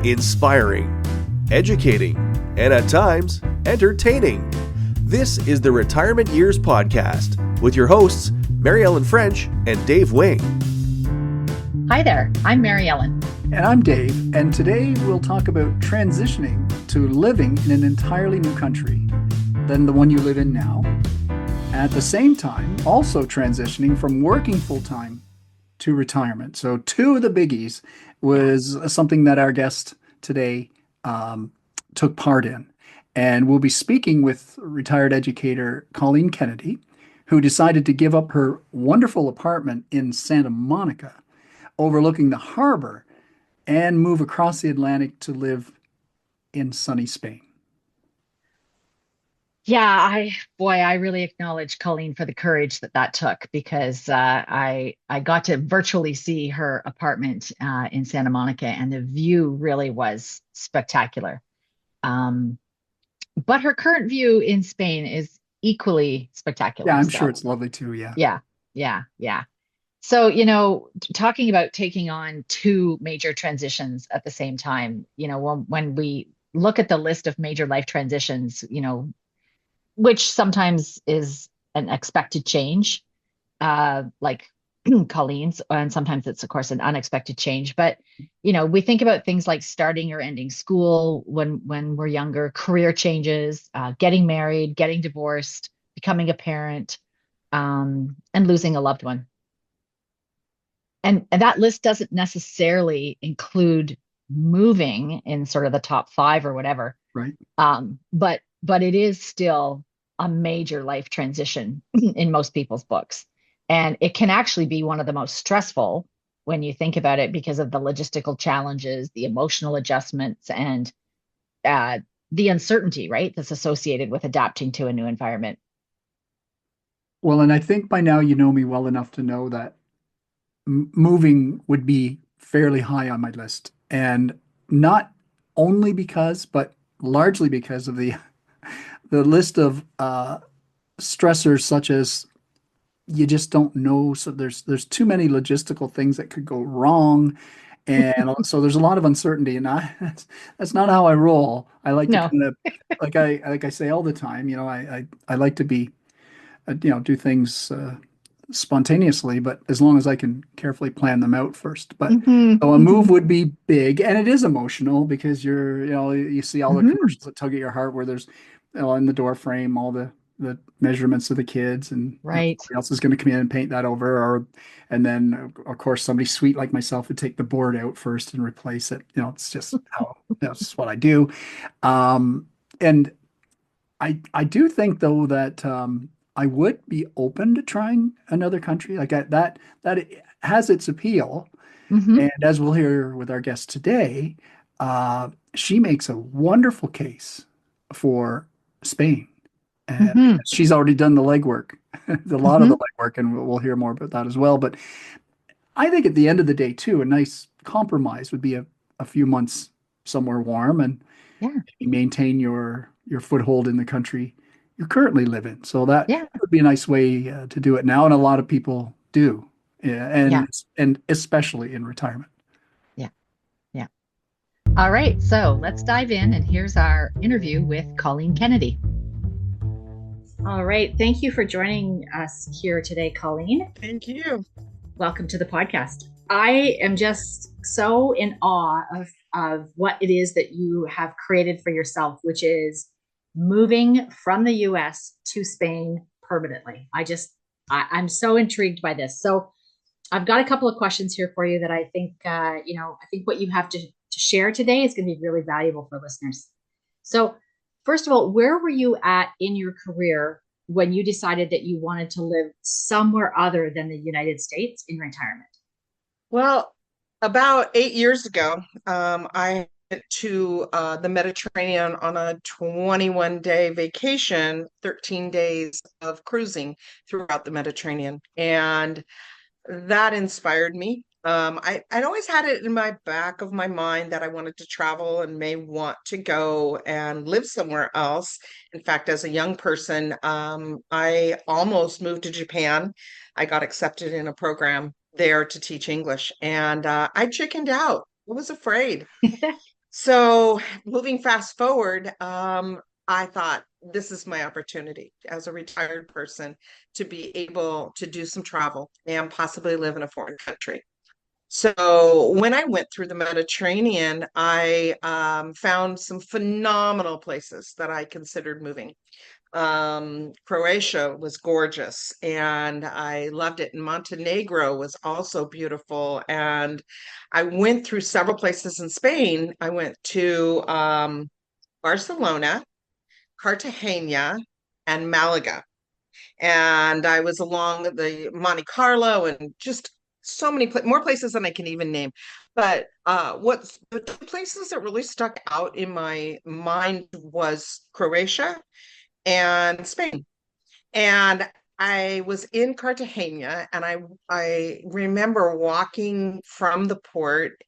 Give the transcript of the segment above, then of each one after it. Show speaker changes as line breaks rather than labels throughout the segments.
Inspiring, educating, and at times, entertaining. This is the Retirement Years Podcast with your hosts, Mary Ellen French and Dave Wing.
Hi there, I'm Mary Ellen.
And I'm Dave, and today we'll talk about transitioning to living in an entirely new country than the one you live in now. At the same time, also transitioning from working full-time to retirement. So two of the biggies was something that our guest today took part in. And we'll be speaking with retired educator Colleen Kennedy, who decided to give up her wonderful apartment in Santa Monica, overlooking the harbor, and move across the Atlantic to live in sunny Spain.
Yeah, I really acknowledge Colleen for the courage that took, because I got to virtually see her apartment in Santa Monica, and the view really was spectacular. But her current view in Spain is equally spectacular.
Yeah, I'm sure it's lovely too.
Yeah. So, talking about taking on two major transitions at the same time, when we look at the list of major life transitions, which sometimes is an expected change, like Colleen's, and sometimes it's, of course, an unexpected change. But, we think about things like starting or ending school when we're younger, career changes, getting married, getting divorced, becoming a parent, and losing a loved one. And that list doesn't necessarily include moving in sort of the top 5 or whatever.
Right.
But it is still a major life transition in most people's books. And it can actually be one of the most stressful when you think about it, because of the logistical challenges, the emotional adjustments, and the uncertainty, right, that's associated with adapting to a new environment.
Well, and I think by now you know me well enough to know that moving would be fairly high on my list. And not only because, but largely because of the list of stressors, such as you just don't know. So there's too many logistical things that could go wrong. And so there's a lot of uncertainty, and that's not how I roll. I like to kind of, like I say all the time, I like to be, do things spontaneously, but as long as I can carefully plan them out first. But so a move would be big, and it is emotional because you see all the commercials that tug at your heart, where there's, in the door frame, all the measurements of the kids, and
right,
somebody else is going to come in and paint that over, and then of course somebody sweet like myself would take the board out first and replace it. It's just how that's what I do. And I do think, though, that I would be open to trying another country like that. That it has its appeal. And as we'll hear with our guest today, she makes a wonderful case for Spain. And she's already done the legwork, a lot of the legwork, and we'll hear more about that as well. But I think at the end of the day, too, a nice compromise would be a few months somewhere warm, and maintain your foothold in the country you currently live in. So that would be a nice way to do it now, and a lot of people do, and especially in retirement.
Yeah. All right, so let's dive in, and here's our interview with Colleen Kennedy. All right, thank you for joining us here today, Colleen.
Thank you.
Welcome to the podcast. I am just so in awe of what it is that you have created for yourself, which is moving from the US to Spain permanently. I'm so intrigued by this. So I've got a couple of questions here for you that I think, I think what you have to share today is going to be really valuable for listeners. So first of all, where were you at in your career when you decided that you wanted to live somewhere other than the United States in retirement?
Well, about 8 years ago, I went to the Mediterranean on a 21-day vacation, 13 days of cruising throughout the Mediterranean. And that inspired me. I'd always had it in my back of my mind that I wanted to travel and may want to go and live somewhere else. In fact, as a young person, I almost moved to Japan. I got accepted in a program there to teach English, and I chickened out. I was afraid. So moving fast forward, I thought this is my opportunity as a retired person to be able to do some travel and possibly live in a foreign country. So when I went through the Mediterranean, I found some phenomenal places that I considered moving. Croatia was gorgeous and I loved it. And Montenegro was also beautiful. And I went through several places in Spain. I went to Barcelona, Cartagena, and Malaga. And I was along the Monte Carlo and just so many more places than I can even name. But what's the two places that really stuck out in my mind was Croatia and Spain. And I was in Cartagena and I remember walking from the port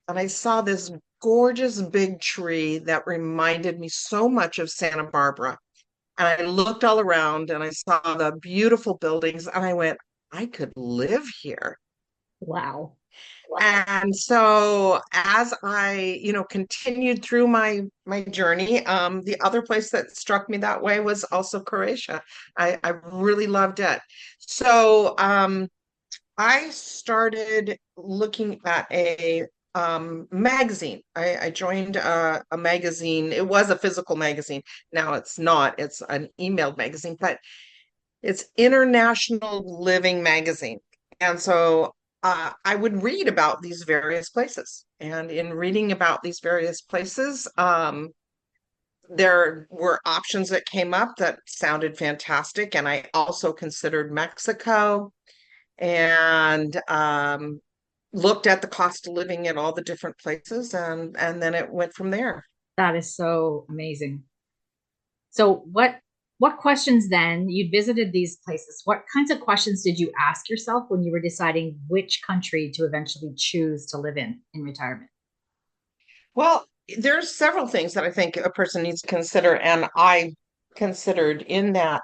and I saw this gorgeous big tree that reminded me so much of Santa Barbara. And I looked all around and I saw the beautiful buildings and I went, I could live here.
Wow.
And so as I, continued through my journey, the other place that struck me that way was also Croatia. I really loved it. So I started looking at a magazine. I joined a magazine. It was a physical magazine. Now it's not. It's an emailed magazine, but it's International Living Magazine. And so I would read about these various places. And in reading about these various places, there were options that came up that sounded fantastic. And I also considered Mexico and looked at the cost of living in all the different places. And then it went from there.
That is so amazing. So what questions then, you visited these places, what kinds of questions did you ask yourself when you were deciding which country to eventually choose to live in retirement?
Well, there's several things that I think a person needs to consider, and I considered in that.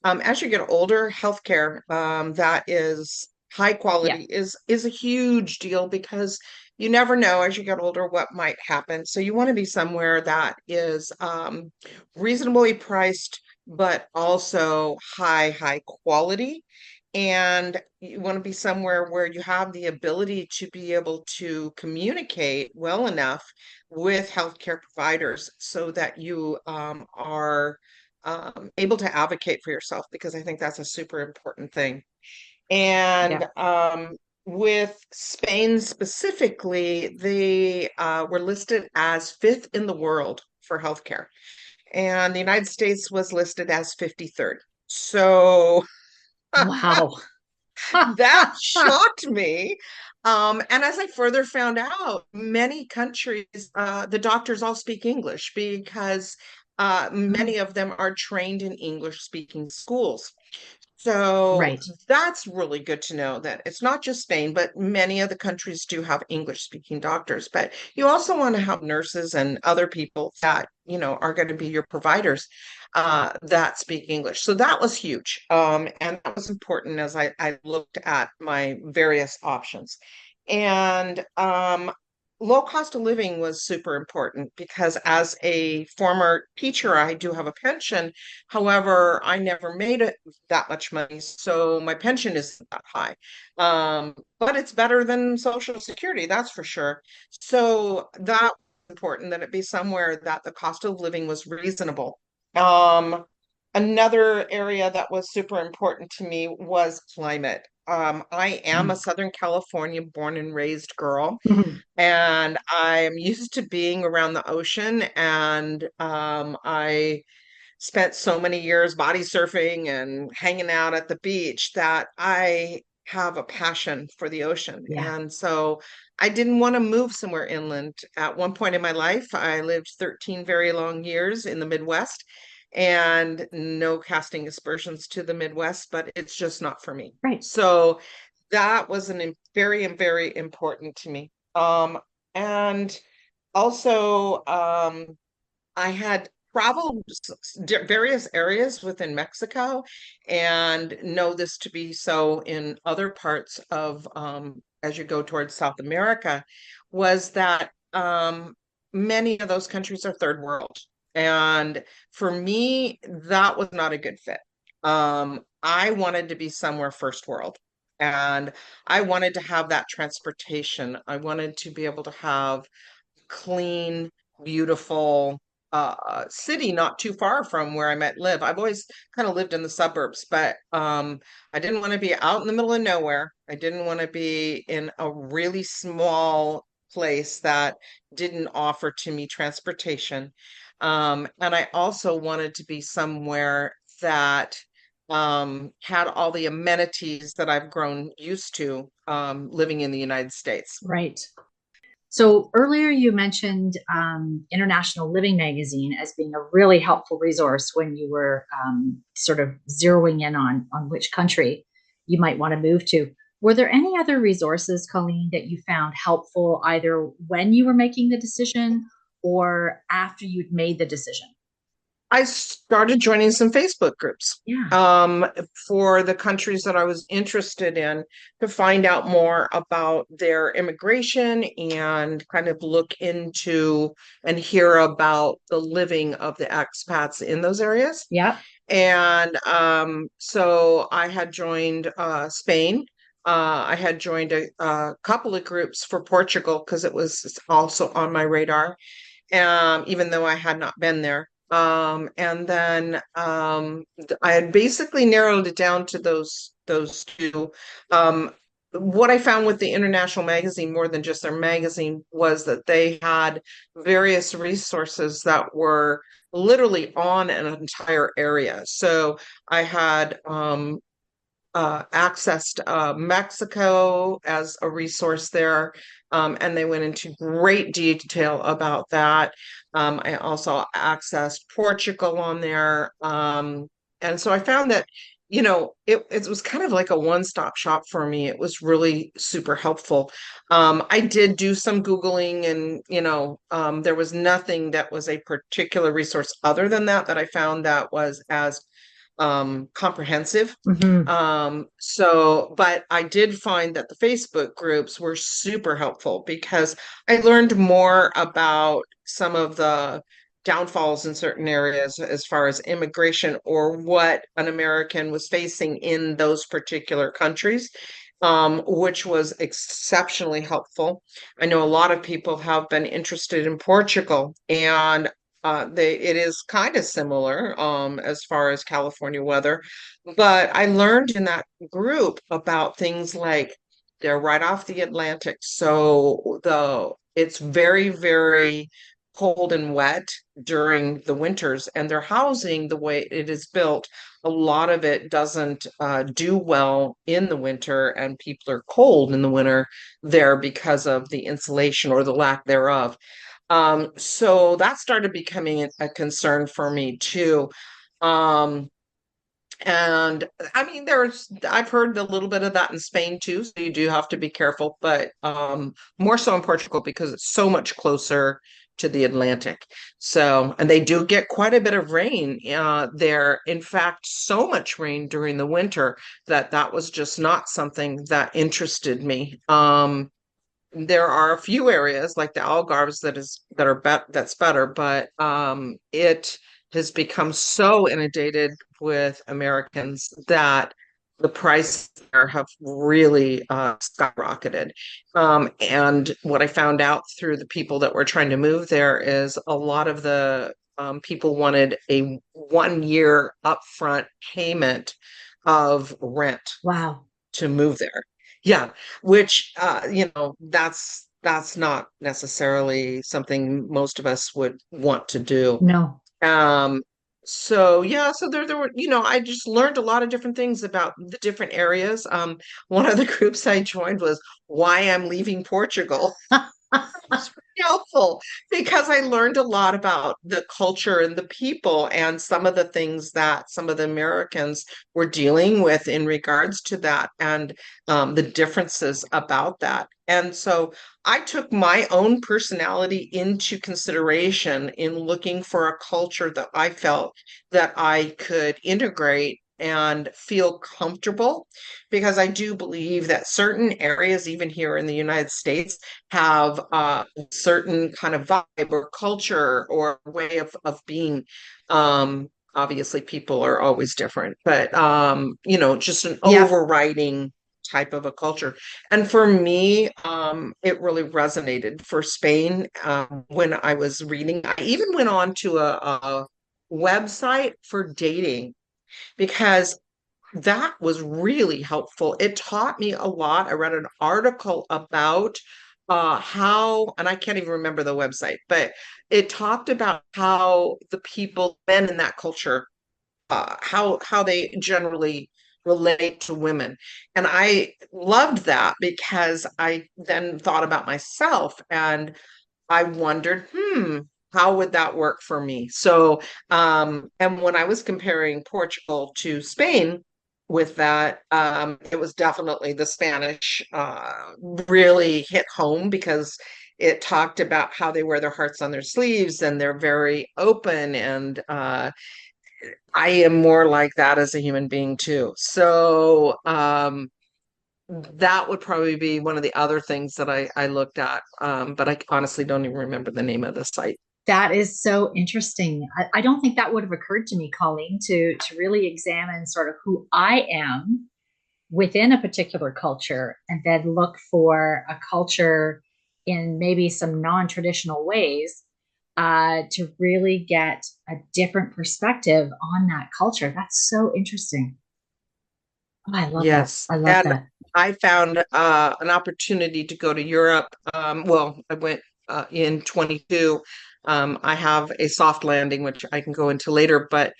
As you get older, healthcare that is high quality is a huge deal because you never know as you get older what might happen. So you want to be somewhere that is reasonably priced, but also high quality. And you want to be somewhere where you have the ability to be able to communicate well enough with healthcare providers so that you are able to advocate for yourself, because I think that's a super important thing. And with Spain specifically, they were listed as fifth in the world for healthcare, and the United States was listed as 53rd. So
Wow.
that shocked me. And as I further found out, many countries, the doctors all speak English because many of them are trained in English speaking schools. So
Right.
that's really good to know that it's not just Spain, but many of the countries do have English speaking doctors. But you also want to have nurses and other people that, are going to be your providers that speak English. So that was huge. And that was important as I looked at my various options. And low cost of living was super important because as a former teacher, I do have a pension. However, I never made it that much money, so my pension isn't that high. But it's better than Social Security, that's for sure. So that was important, that it be somewhere that the cost of living was reasonable. Another area that was super important to me was climate. I am a Southern California born and raised girl, and I'm used to being around the ocean. And I spent so many years body surfing and hanging out at the beach that I have a passion for the ocean.
Yeah.
And so I didn't want to move somewhere inland. At one point in my life, I lived 13 very long years in the Midwest, and no casting aspersions to the Midwest, but it's just not for me.
Right.
So that was very, very important to me. And also, I had traveled various areas within Mexico and know this to be so in other parts of, as you go towards South America, was that many of those countries are third world. And for me, that was not a good fit. I wanted to be somewhere first world. And I wanted to have that transportation. I wanted to be able to have clean, beautiful city not too far from where I might live. I've always kind of lived in the suburbs, but I didn't want to be out in the middle of nowhere. I didn't want to be in a really small place that didn't offer to me transportation. And I also wanted to be somewhere that had all the amenities that I've grown used to living in the United States.
Right. So earlier you mentioned International Living Magazine as being a really helpful resource when you were sort of zeroing in on which country you might want to move to. Were there any other resources, Colleen, that you found helpful either when you were making the decision or after you'd made the decision?
I started joining some Facebook groups for the countries that I was interested in to find out more about their immigration and kind of look into and hear about the living of the expats in those areas.
Yeah.
And so I had joined Spain. I had joined a couple of groups for Portugal because it was also on my radar, even though I had not been there. And then I had basically narrowed it down to those two. What I found with the International Magazine, more than just their magazine, was that they had various resources that were literally on an entire area. So I had accessed Mexico as a resource there, and they went into great detail about that. I also accessed Portugal on there. And so I found that, it was kind of like a one-stop shop for me. It was really super helpful. I did do some Googling and, there was nothing that was a particular resource other than that I found that was as comprehensive. But I did find that the Facebook groups were super helpful because I learned more about some of the downfalls in certain areas as far as immigration or what an American was facing in those particular countries, which was exceptionally helpful. I know a lot of people have been interested in Portugal, and it is kind of similar as far as California weather, but I learned in that group about things like they're right off the Atlantic, so it's very, very cold and wet during the winters, and their housing, the way it is built, a lot of it doesn't do well in the winter, and people are cold in the winter there because of the insulation or the lack thereof. So that started becoming a concern for me too. And I mean, I've heard a little bit of that in Spain too, so you do have to be careful, but more so in Portugal because it's so much closer to the Atlantic. So, and they do get quite a bit of rain there. In fact, so much rain during the winter that was just not something that interested me. There are a few areas like the Algarves that's better, but it has become so inundated with Americans that the prices there have really skyrocketed. And what I found out through the people that were trying to move there is a lot of the people wanted a 1 year upfront payment of rent.
Wow.
To move there. Yeah, which that's not necessarily something most of us would want to do.
No.
So there were, I just learned a lot of different things about the different areas. One of the groups I joined was why I'm leaving Portugal. It's really helpful because I learned a lot about the culture and the people and some of the things that some of the Americans were dealing with in regards to that and the differences about that. And so I took my own personality into consideration in looking for a culture that I felt that I could integrate and feel comfortable because I do believe that certain areas, even here in the United States, have a certain kind of vibe or culture or way of being. Obviously, people are always different, but just an
Yeah.
overriding type of a culture. And for me, it really resonated for Spain when I was reading. I even went on to a website for dating because that was really helpful. It taught me a lot. I read an article about how, and I can't even remember the website, but it talked about how the people, men in that culture, how they generally relate to women. And I loved that because I then thought about myself and I wondered, how would that work for me? So, and when I was comparing Portugal to Spain with that, it was definitely the Spanish really hit home because it talked about how they wear their hearts on their sleeves and they're very open. And I am more like that as a human being too. So, that would probably be one of the other things that I looked at, but I honestly don't even remember the name of the site.
That is so interesting. I don't think that would have occurred to me, Colleen, to really examine sort of who I am within a particular culture and then look for a culture in maybe some non-traditional ways to really get a different perspective on that culture. That's so interesting. Oh, I love that.
Yes,
I love
and
that.
I found an opportunity to go to Europe. Well, I went in 22. I have a soft landing, which I can go into later, but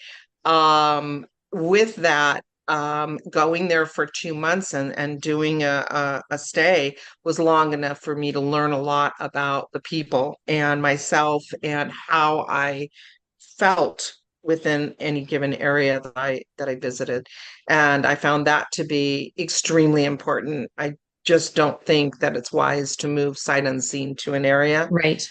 with that, going there for 2 months and doing a stay was long enough for me to learn a lot about the people and myself and how I felt within any given area that I visited. And I found that to be extremely important. I just don't think that it's wise to move sight unseen to an area
Right.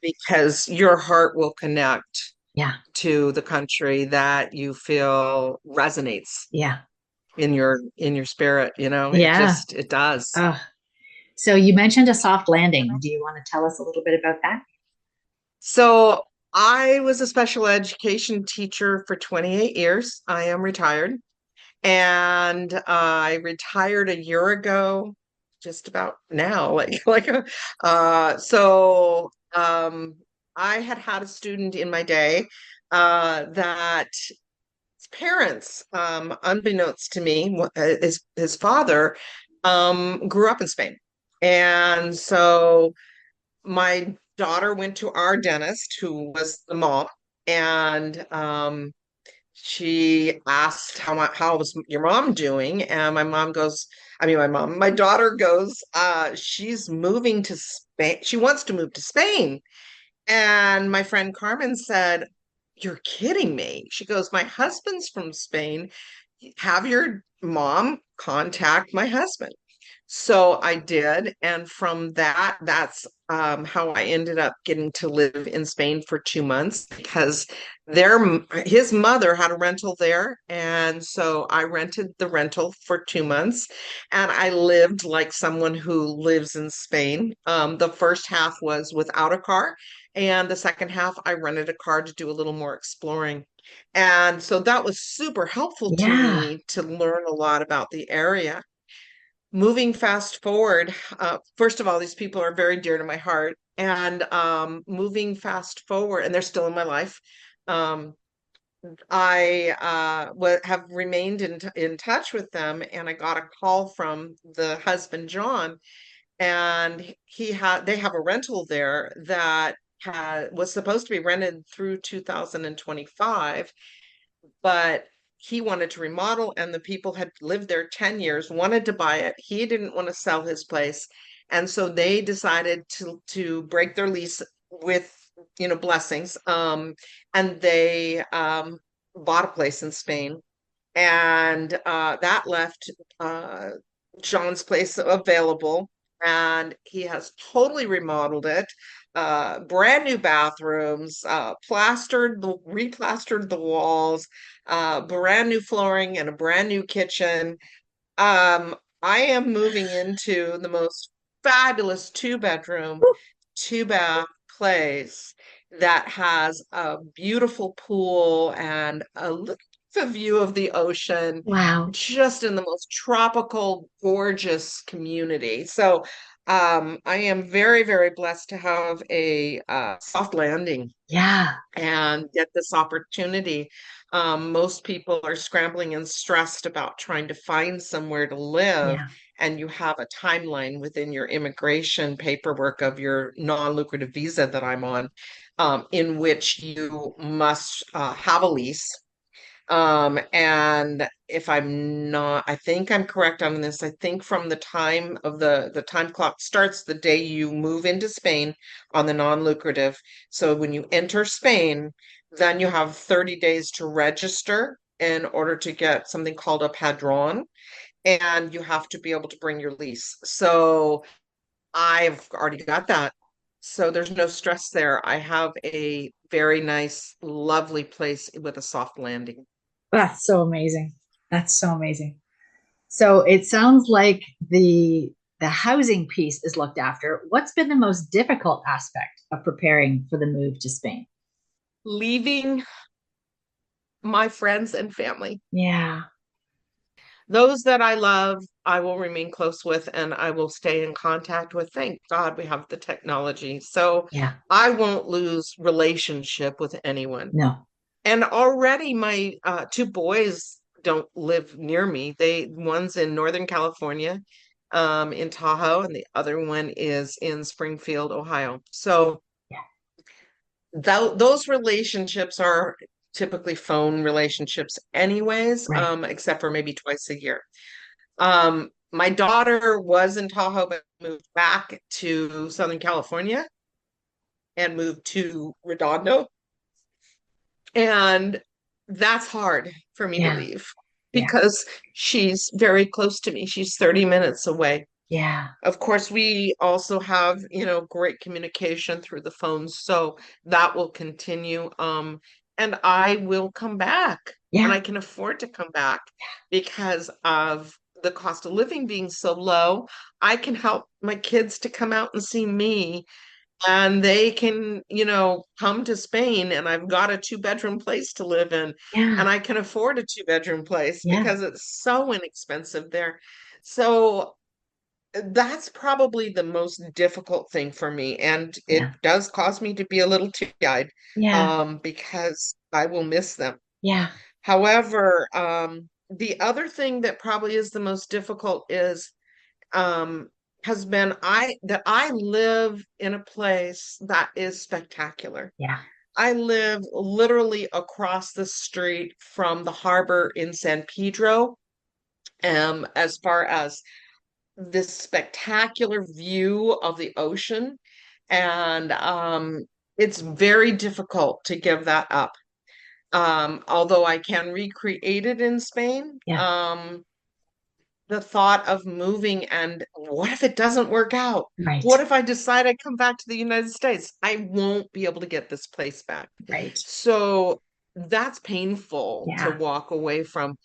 because your heart will connect
Yeah.
to the country that you feel resonates
Yeah.
in your spirit,
Yeah.
it does.
Oh, so you mentioned a soft landing. Do you want to tell us a little bit about that?
So I was a special education teacher for 28 years. I am retired. And I retired a year ago, just about now, so I had a student in my day that his parents, unbeknownst to me, his father grew up in Spain. And so my daughter went to our dentist, who was the mom, and she asked how was your mom doing, and my daughter goes, she's moving to Spain. She wants to move to Spain. And my friend Carmen said, "You're kidding me." She goes, "My husband's from Spain. Have your mom contact my husband." So I did, and from that's how I ended up getting to live in Spain for 2 months because his mother had a rental there, and so I rented the rental for 2 months, and I lived like someone who lives in Spain. The first half was without a car, and the second half I rented a car to do a little more exploring. And so that was super helpful to
Yeah.
me to learn a lot about the area. Moving fast forward, first of all, these people are very dear to my heart. And moving fast forward, and they're still in my life. Um, I have remained in touch with them, and I got a call from the husband, John, and they have a rental there that was supposed to be rented through 2025, but he wanted to remodel, and the people had lived there 10 years, wanted to buy it. He didn't want to sell his place. And so they decided to break their lease with, blessings. And they bought a place in Spain, and that left John's place available, and he has totally remodeled it. Brand new bathrooms, replastered the walls, brand new flooring, and a brand new kitchen. I am moving into the most fabulous 2-bedroom, 2-bath place that has a beautiful pool and a little view of the ocean,
Wow.
just in the most tropical, gorgeous community. So I am very, very blessed to have a soft landing
Yeah.
and get this opportunity. Most people are scrambling and stressed about trying to find somewhere to live,
Yeah.
and you have a timeline within your immigration paperwork of your non-lucrative visa that I'm on, in which you must have a lease. And if I'm not, I think I'm correct on this. I think from the time of the time clock starts the day you move into Spain on the non-lucrative. So when you enter Spain, then you have 30 days to register in order to get something called a padrón, and you have to be able to bring your lease. So I've already got that. So there's no stress there. I have a very nice, lovely place with a soft landing.
That's so amazing. That's so amazing. So it sounds like the housing piece is looked after. What's been the most difficult aspect of preparing for the move to Spain?
Leaving my friends and family.
Yeah.
Those that I love, I will remain close with and I will stay in contact with. Thank God we have the technology. So
Yeah.
I won't lose relationship with anyone.
No.
And already my 2 boys don't live near me. One's in Northern California, in Tahoe, and the other one is in Springfield, Ohio. So
Yeah.
those relationships are typically phone relationships anyways,
Right.
except for maybe twice a year. My daughter was in Tahoe, but moved back to Southern California and moved to Redondo. And that's hard for me to
Yeah.
leave
Yeah.
because she's very close to me. She's 30 minutes away.
Yeah.
Of course, we also have, great communication through the phones, so that will continue. And I will come back, and
Yeah.
I can afford to come back because of the cost of living being so low. I can help my kids to come out and see me, and they can, come to Spain, and I've got a 2-bedroom place to live in, and
Yeah.
I can afford a 2-bedroom place
Yeah.
because it's so inexpensive there. So that's probably the most difficult thing for me, and it
Yeah.
does cause me to be a little teary-eyed,
Yeah.
because I will miss them.
Yeah.
However, the other thing that probably is the most difficult is um, has been I live in a place that is spectacular.
Yeah.
I live literally across the street from the harbor in San Pedro, as far as this spectacular view of the ocean. And it's very difficult to give that up. Although I can recreate it in Spain,
Yeah.
the thought of moving and what if it doesn't work out?
Right.
What if I decide I come back to the United States? I won't be able to get this place back.
Right.
So that's painful to
Yeah.
walk away from.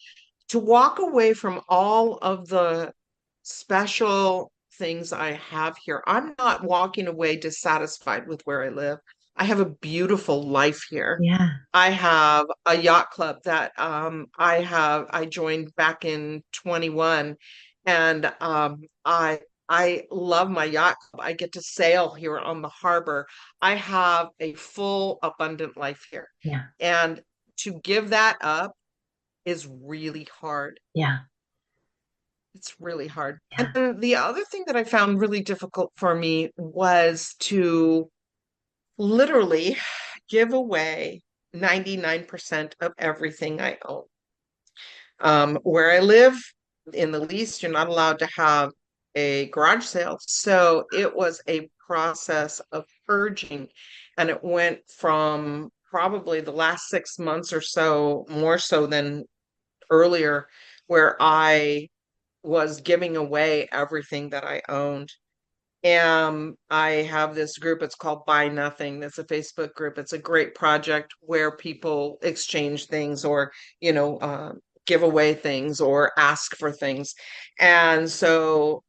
To walk away from all of the special things I have here. I'm not walking away dissatisfied with where I live. I have a beautiful life here.
Yeah.
I have a yacht club that I joined back in 21, and I love my yacht club. I get to sail here on the harbor. I have a full abundant life here.
Yeah.
And to give that up is really hard.
Yeah.
It's really hard.
Yeah.
And then the other thing that I found really difficult for me was to literally give away 99% of everything I own. Where I live, in the lease, you're not allowed to have a garage sale. So it was a process of purging, and it went from probably the last 6 months or so, more so than earlier, where I was giving away everything that I owned. And I have this group, it's called Buy Nothing. It's a Facebook group. It's a great project where people exchange things or, give away things or ask for things. And so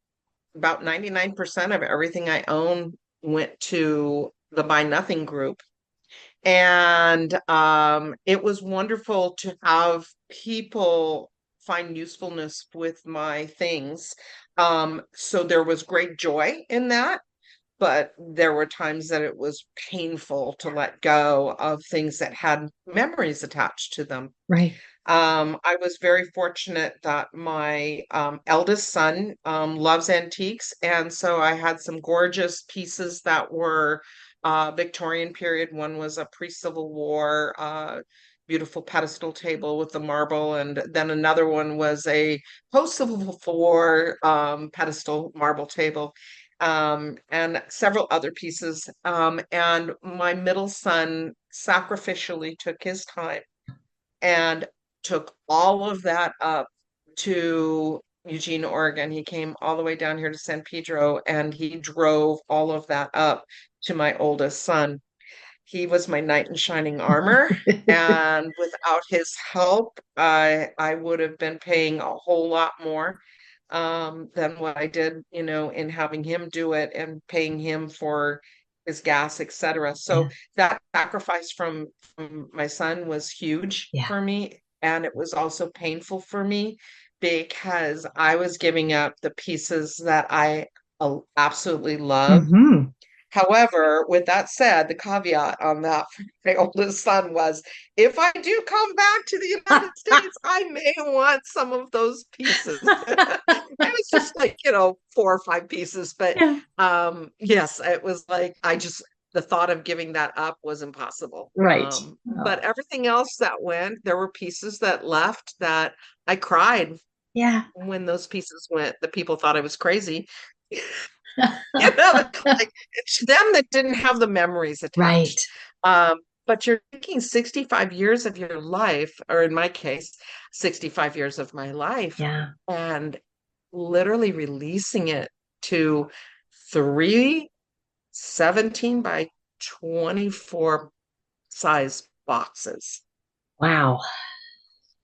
about 99% of everything I own went to the Buy Nothing group. And it was wonderful to have people find usefulness with my things. So there was great joy in that, but there were times that it was painful to let go of things that had memories attached to them.
Right.
I was very fortunate that my eldest son loves antiques, and so I had some gorgeous pieces that were Victorian period. One was a pre-Civil War beautiful pedestal table with the marble, and then another one was a post-Civil War pedestal marble table, and several other pieces. And my middle son sacrificially took his time and took all of that up to Eugene, Oregon. He came all the way down here to San Pedro and he drove all of that up to my oldest son. He was my knight in shining armor, and without his help, I would have been paying a whole lot more than what I did, in having him do it and paying him for his gas, etc. So
Yeah.
that sacrifice from my son was huge
Yeah.
for me, and it was also painful for me because I was giving up the pieces that I absolutely love.
Mhm.
However, with that said, the caveat on that for my oldest son was, if I do come back to the United States, I may want some of those pieces. And it's just like, 4 or 5 pieces. But
Yeah.
yes, it was like, the thought of giving that up was impossible.
Right.
But everything else that went, there were pieces that left that I cried
Yeah.
when those pieces went. The people thought I was crazy. Like it's them that didn't have the memories
Right.
attached. But you're taking 65 years of your life, or in my case, 65 years of my life,
Yeah.
and literally releasing it to 3 17 by 24 size boxes.
Wow.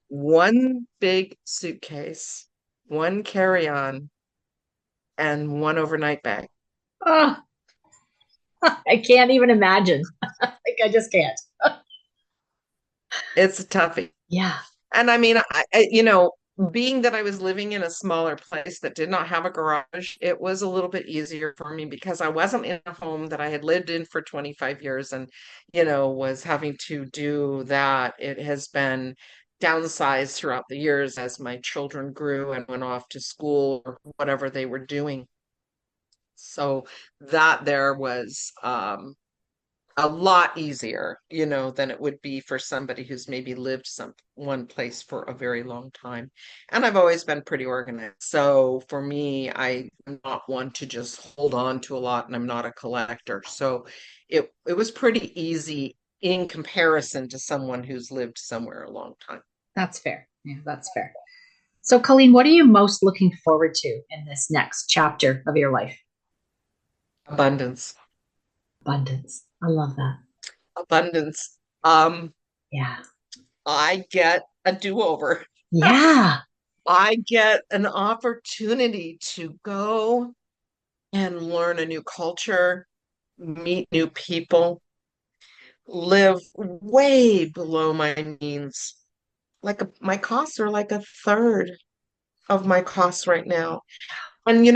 One big suitcase, one carry-on, and one overnight bag.
Oh, I can't even imagine. Like I just can't.
It's a toughie.
Yeah.
And I mean, being that I was living in a smaller place that did not have a garage, it was a little bit easier for me because I wasn't in a home that I had lived in for 25 years and, was having to do that. It has been downsized throughout the years as my children grew and went off to school or whatever they were doing. So that there was a lot easier, than it would be for somebody who's maybe lived one place for a very long time. And I've always been pretty organized. So for me, I'm not one to just hold on to a lot, and I'm not a collector. So it was pretty easy in comparison to someone who's lived somewhere a long time.
That's fair. Yeah, that's fair. So, Colleen, what are you most looking forward to in this next chapter of your life?
Abundance.
Abundance. I love that.
Abundance.
Yeah.
I get a do-over.
Yeah.
I get an opportunity to go and learn a new culture, meet new people, live way below my means. My costs are like a third of my costs right now. And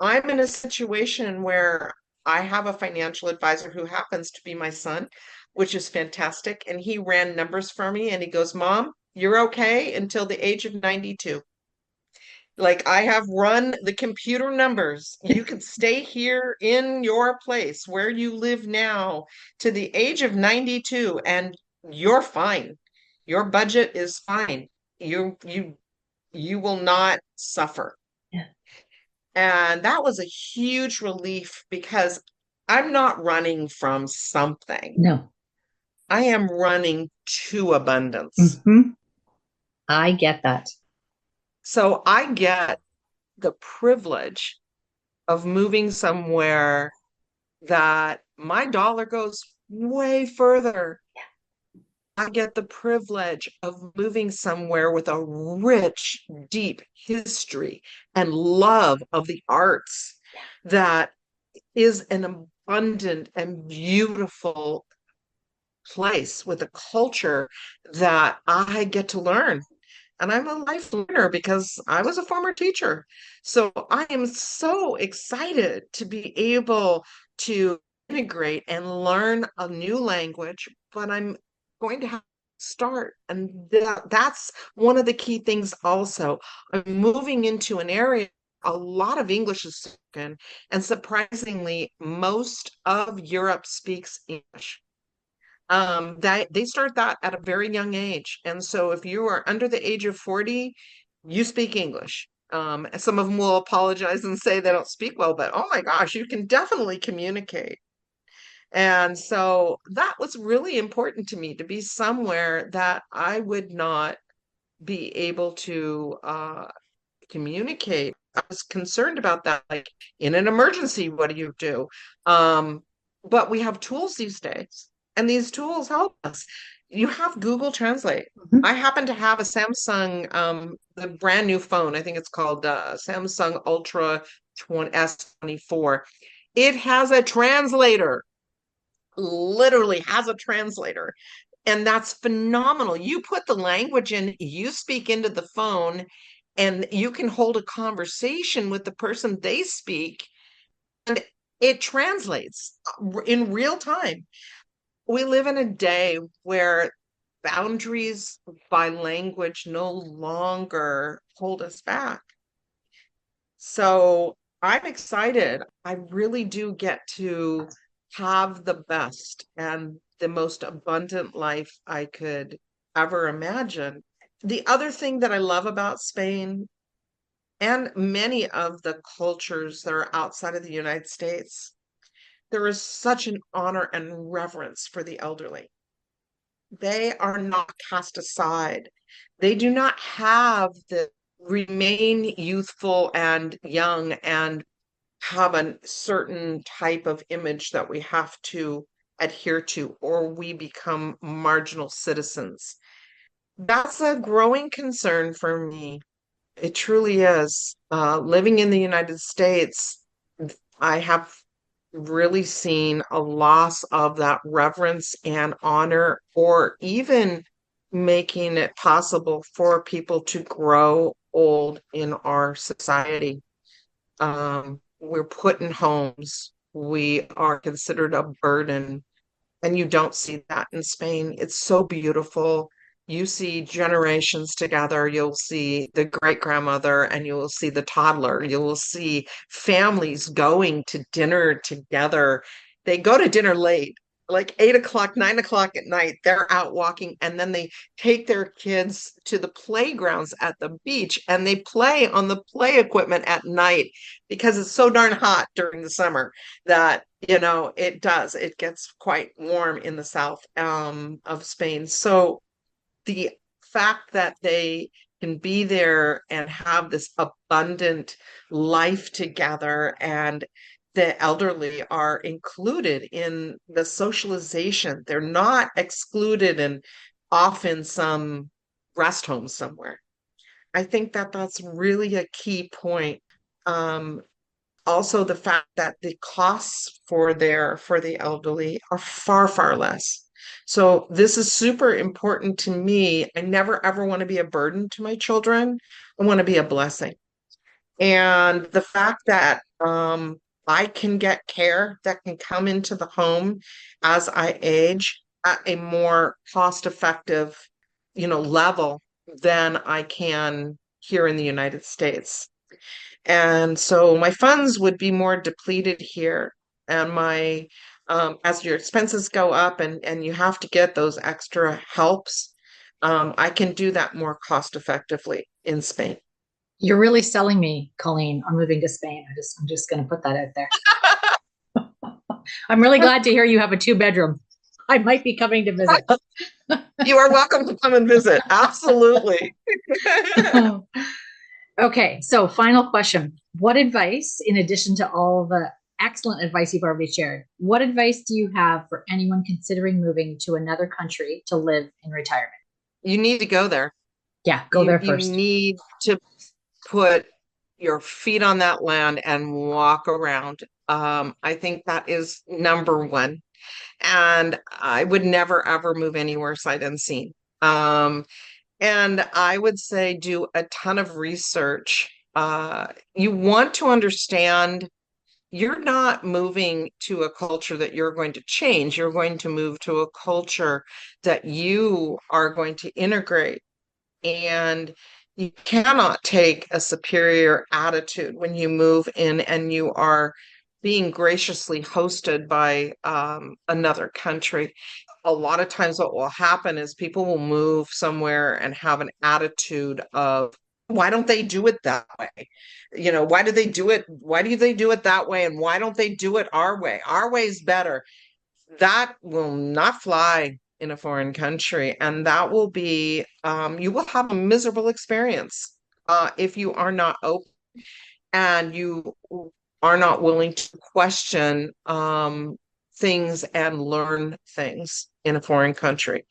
I'm in a situation where I have a financial advisor who happens to be my son, which is fantastic. And he ran numbers for me and he goes, Mom, you're okay until the age of 92. Like I have run the computer numbers. You can stay here in your place where you live now to the age of 92 and you're fine. Your budget is fine. You will not suffer.
Yeah.
And that was a huge relief because I'm not running from something.
No.
I am running to abundance.
I get that.
So I get the privilege of moving somewhere that my dollar goes way further. I get the privilege of moving somewhere with a rich, deep history and love of the arts that is an abundant and beautiful place with a culture that I get to learn. And I'm a life learner because I was a former teacher. So I am so excited to be able to integrate and learn a new language, but I'm going to have to start. And that's one of the key things also. I'm moving into an area, a lot of English is spoken, and surprisingly, most of Europe speaks English. They start that at a very young age. And so if you are under the age of 40, you speak English. And some of them will apologize and say they don't speak well, but oh my gosh, you can definitely communicate. And so that was really important to me, to be somewhere that I would not be able to communicate. I was concerned about that. Like in an emergency, what do you do? But we have tools these days, and these tools help us. You have Google Translate. I happen to have a Samsung, the brand new phone. I think it's called Samsung Ultra 20, S24. It has a translator, literally has a translator. And that's phenomenal. You put the language in, you speak into the phone, and you can hold a conversation with the person they speak, and it translates in real time. We live in a day where boundaries by language no longer hold us back. So I'm excited. I really do get to have the best and the most abundant life I could ever imagine. The other thing that I love about Spain and many of the cultures that are outside of the United States, there is such an honor and reverence for the elderly. They are not cast aside. They do not have the remain youthful and young and have a certain type of image that we have to adhere to, or we become marginal citizens. That's a growing concern for me. It truly is. Living in the United States, I have really seen a loss of that reverence and honor, or even making it possible for people to grow old in our society. We're put in homes. We are considered a burden, and you don't see that in Spain. It's so beautiful. You see generations together. You'll see the great grandmother and you will see the toddler. You will see families going to dinner together. They go to dinner late, like 8 o'clock, 9 o'clock at night. They're out walking, and then they take their kids to the playgrounds at the beach and they play on the play equipment at night because it's so darn hot during the summer that it gets quite warm in the south of Spain. So the fact that they can be there and have this abundant life together, and the elderly are included in the socialization. They're not excluded and off in some rest home somewhere. I think that that's really a key point. Also, the fact that the costs for the elderly are far, far less. So this is super important to me. I never ever want to be a burden to my children. I want to be a blessing. And the fact that I can get care that can come into the home as I age at a more cost-effective, level than I can here in the United States. And so my funds would be more depleted here. And as your expenses go up and you have to get those extra helps, I can do that more cost effectively in Spain.
You're really selling me, Colleen, on moving to Spain. I'm just going to put that out there. I'm really glad to hear you have a 2-bedroom. I might be coming to visit.
You are welcome to come and visit. Absolutely.
Okay, so final question. What advice, in addition to all the excellent advice you've already shared, what advice do you have for anyone considering moving to another country to live in retirement?
You need to go there.
Yeah, go there
You
first.
need to put your feet on that land and walk around. I think that is number one. And I would never, ever move anywhere sight unseen. And I would say do a ton of research. You want to understand you're not moving to a culture that you're going to change. You're going to move to a culture that you are going to integrate. And you cannot take a superior attitude when you move in and you are being graciously hosted by another country. A lot of times, what will happen is people will move somewhere and have an attitude of, why don't they do it that way? Why do they do it? Why do they do it that way? And why don't they do it our way? Our way is better. That will not fly in a foreign country, and that will be you will have a miserable experience if you are not open and you are not willing to question things and learn things in a foreign country.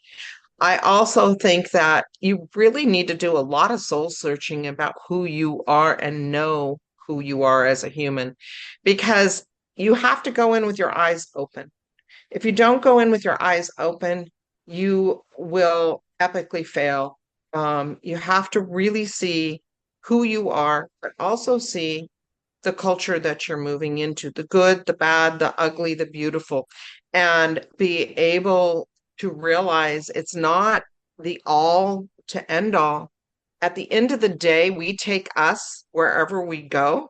I also think that you really need to do a lot of soul searching about who you are and know who you are as a human, because you have to go in with your eyes open. If you don't go in with your eyes open, you will epically fail. You have to really see who you are, but also see the culture that you're moving into, the good, the bad, the ugly, the beautiful, and be able to realize it's not the all to end all. At the end of the day, we take us wherever we go.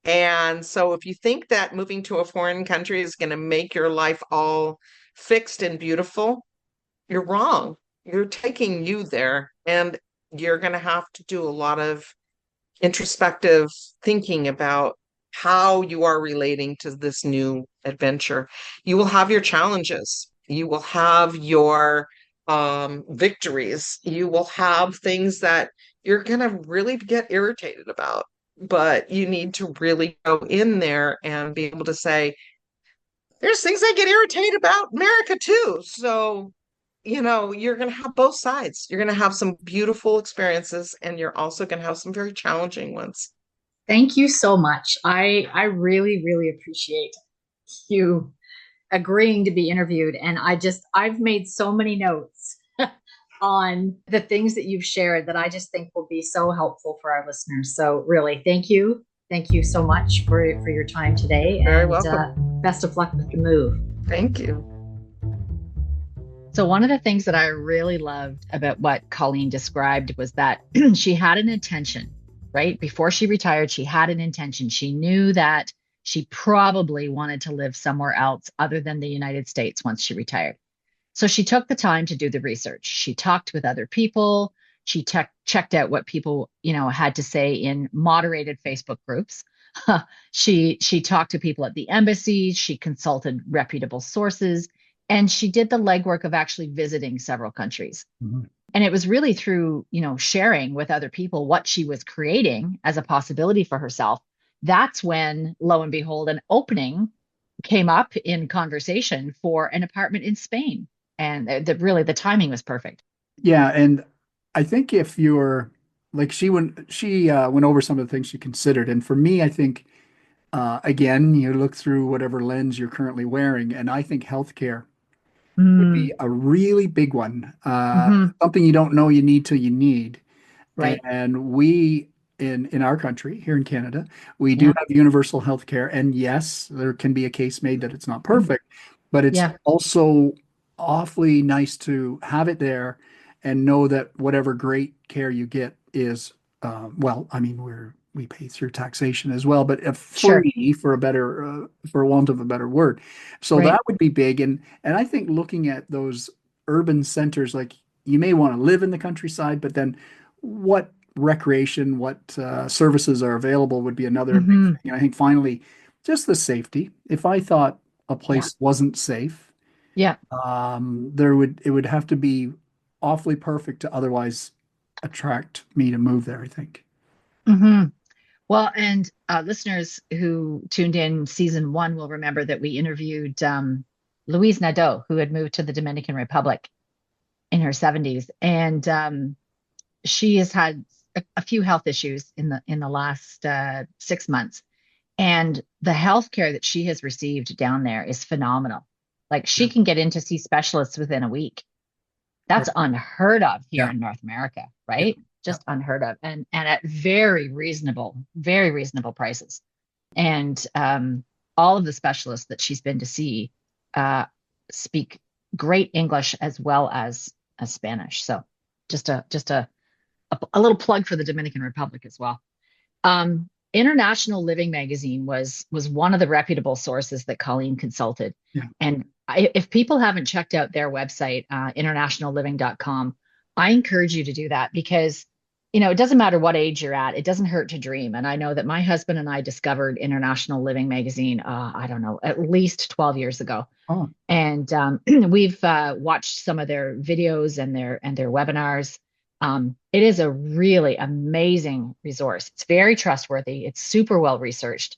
And so if you think that moving to a foreign country is going to make your life all fixed and beautiful, you're wrong. You're taking you there, and you're going to have to do a lot of introspective thinking about how you are relating to this new adventure. You will have your challenges. You will have your victories. You will have things that you're going to really get irritated about, but you need to really go in there and be able to say, there's things I get irritated about America too. So, you're going to have both sides. You're going to have some beautiful experiences, and you're also going to have some very challenging ones.
Thank you so much. I really, really appreciate you agreeing to be interviewed. And I've made so many notes on the things that you've shared that I just think will be so helpful for our listeners. So really, thank you. Thank you so much for your time today.
Very
and
welcome.
Best of luck with the move.
Thank you.
So one of the things that I really loved about what Colleen described was that she had an intention, right? Before she retired, she had an intention. She knew that she probably wanted to live somewhere else other than the United States once she retired. So she took the time to do the research. She talked with other people. She checked out what people, had to say in moderated Facebook groups. She talked to people at the embassies. She consulted reputable sources. And she did the legwork of actually visiting several countries.
Mhm.
And it was really through, sharing with other people what she was creating as a possibility for herself. That's when, lo and behold, an opening came up in conversation for an apartment in Spain. And really, the timing was perfect.
Yeah, and I think if you're like she went over some of the things she considered, and for me, I think again, you look through whatever lens you're currently wearing, and I think healthcare would be a really big one. Something you don't know you need till you need.
Right.
And we in our country, here in Canada, we do
Yeah.
have universal health care. And yes, there can be a case made that it's not perfect, but it's
Yeah.
also awfully nice to have it there and know that whatever great care you get is, well, I mean, we pay through taxation as well, but
Sure.
free for want of a better word. So
Right.
that would be big. And I think looking at those urban centers, like you may want to live in the countryside, but then what recreation, what services are available would be another big
Mhm.
thing. And I think finally, just the safety. If I thought a
Yeah.
place wasn't safe,
Yeah.
it would have to be awfully perfect to otherwise attract me to move there, I think.
hmm Well, and listeners who tuned in season one will remember that we interviewed Louise Nadeau, who had moved to the Dominican Republic in her 70s, and she has had a few health issues in the last 6 months, and the health care that she has received down there is phenomenal. Like she
Yeah.
can get in to see specialists within a week. That's unheard of here
Yeah.
in North America,
Yeah.
right? Just unheard of, and at very reasonable prices. And all of the specialists that she's been to see speak great English as well as Spanish. So just a little plug for the Dominican Republic as well. International Living Magazine was one of the reputable sources that Colleen consulted.
Yeah.
And if people haven't checked out their website, internationalliving.com, I encourage you to do that because, it doesn't matter what age you're at, it doesn't hurt to dream. And I know that my husband and I discovered International Living Magazine, I don't know, at least 12 years ago.
Oh,
And we've watched some of their videos and their webinars. It is a really amazing resource. It's very trustworthy. It's super well researched,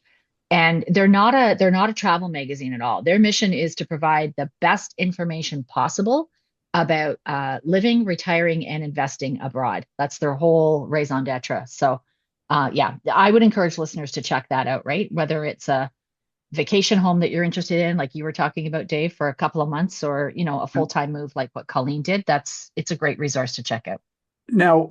and they're not a travel magazine at all. Their mission is to provide the best information possible about living, retiring, and investing abroad. That's their whole raison d'etre. So, yeah, I would encourage listeners to check that out. Right, whether it's a vacation home that you're interested in, like you were talking about, Dave, for a couple of months, or a full-time move like what Colleen did. It's a great resource to check out.
now,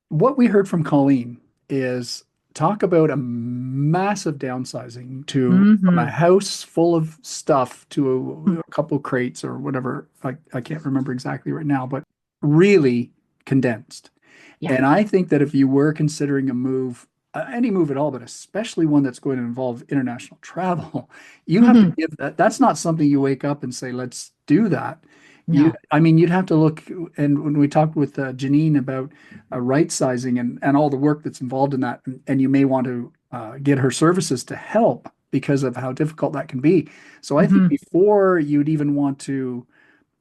what we heard from Colleen is talk about a massive downsizing from a house full of stuff to a couple crates or whatever. I can't remember exactly right now, but really condensed.
Yeah.
And I think that if you were considering a move, any move at all, but especially one that's going to involve international travel, you have to give that. That's not something you wake up and say, let's do that.
No.
You'd have to look, and when we talked with Janine about right sizing and all the work that's involved in that, and you may want to get her services to help because of how difficult that can be. So I think before you'd even want to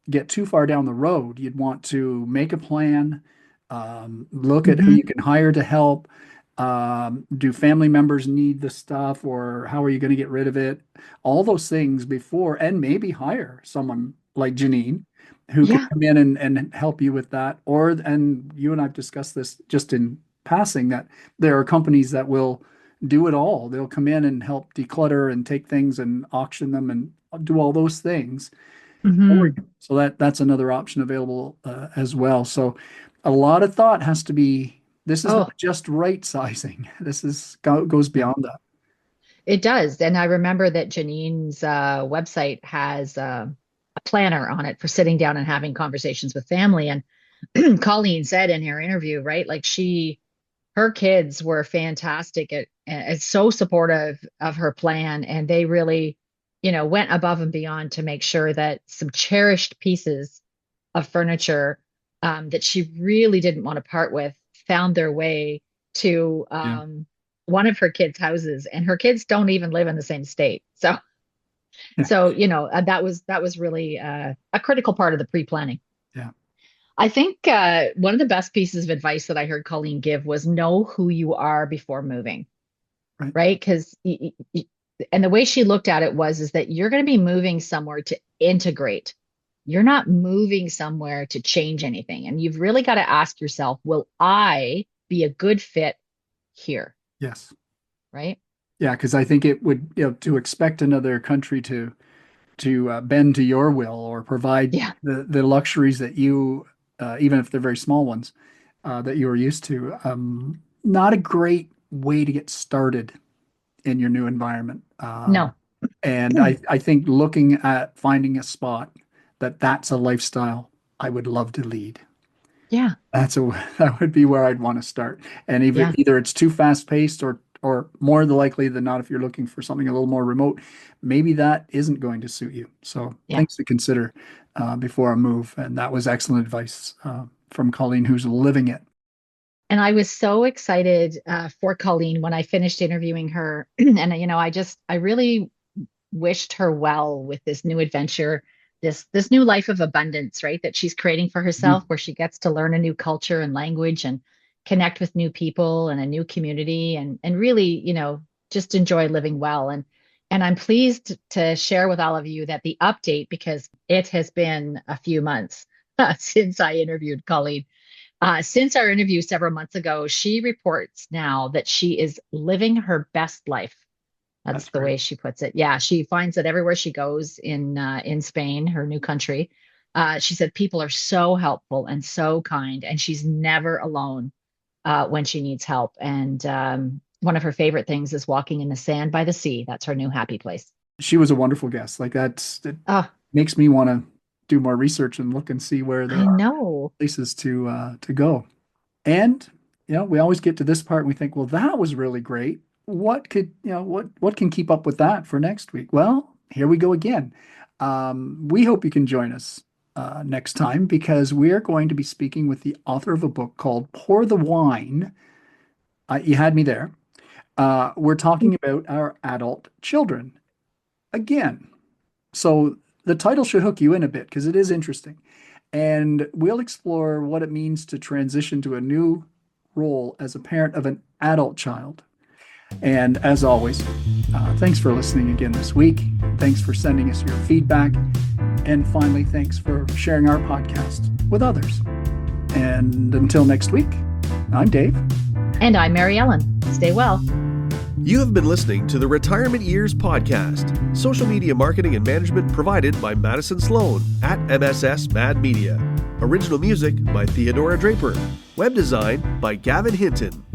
get too far down the road, you'd want to make a plan, look at who you can hire to help. Do family members need the stuff, or how are you going to get rid of it? All those things before, and maybe hire someone like Janine who can come in and help you with that. And you and I've discussed this just in passing, that there are companies that will do it all. They'll come in and help declutter and take things and auction them and do all those things. So that's another option available as well. So a lot of thought has to be, this is not just right sizing. This goes beyond that.
It does. And I remember that Janine's website has a planner on it for sitting down and having conversations with family. And Colleen said in her interview, right, like her kids were fantastic at so supportive of her plan. And they really, went above and beyond to make sure that some cherished pieces of furniture that she really didn't want to part with found their way to one of her kids' houses. And her kids don't even live in the same state. So that was really a critical part of the pre-planning.
Yeah.
I think one of the best pieces of advice that I heard Colleen give was know who you are before moving. Right? Because and the way she looked at it is that you're going to be moving somewhere to integrate. You're not moving somewhere to change anything. And you've really got to ask yourself, will I be a good fit here?
Yes.
Right?
Yeah, because I think it would, to expect another country to bend to your will or provide the luxuries that you, even if they're very small ones, that you are used to, not a great way to get started in your new environment.
No.
And I think looking at finding a spot that's a lifestyle I would love to lead.
Yeah.
That would be where I'd want to start. And either it's too fast paced or more likely than not, if you're looking for something a little more remote, maybe that isn't going to suit you. So things to consider before a move. And that was excellent advice from Colleen, who's living it.
And I was so excited for Colleen when I finished interviewing her. And, I really wished her well with this new adventure, this new life of abundance, right? That she's creating for herself, where she gets to learn a new culture and language and connect with new people and a new community and really, just enjoy living well. And I'm pleased to share with all of you that the update, because it has been a few months since I interviewed Colleen. Since our interview several months ago, she reports now that she is living her best life. That's the way she puts it. Yeah, she finds that everywhere she goes in Spain, her new country, she said people are so helpful and so kind, and she's never alone when she needs help. And one of her favorite things is walking in the sand by the sea. That's her new happy place.
She was a wonderful guest. Like that makes me want to do more research and look and see where there are places to go. And we always get to this part and we think, well, that was really great. What could what can keep up with that for next week? Well, here we go again. We hope you can join us next time, because we are going to be speaking with the author of a book called Pour the Wine. You had me there. We're talking about our adult children again. So the title should hook you in a bit, because it is interesting. And we'll explore what it means to transition to a new role as a parent of an adult child. And as always, thanks for listening again this week. Thanks for sending us your feedback. And finally, thanks for sharing our podcast with others. And until next week, I'm Dave.
And I'm Mary Ellen. Stay well.
You have been listening to the Retirement Years Podcast, social media marketing and management provided by Madison Sloan at MSS Mad Media. Original music by Theodora Draper. Web design by Gavin Hinton.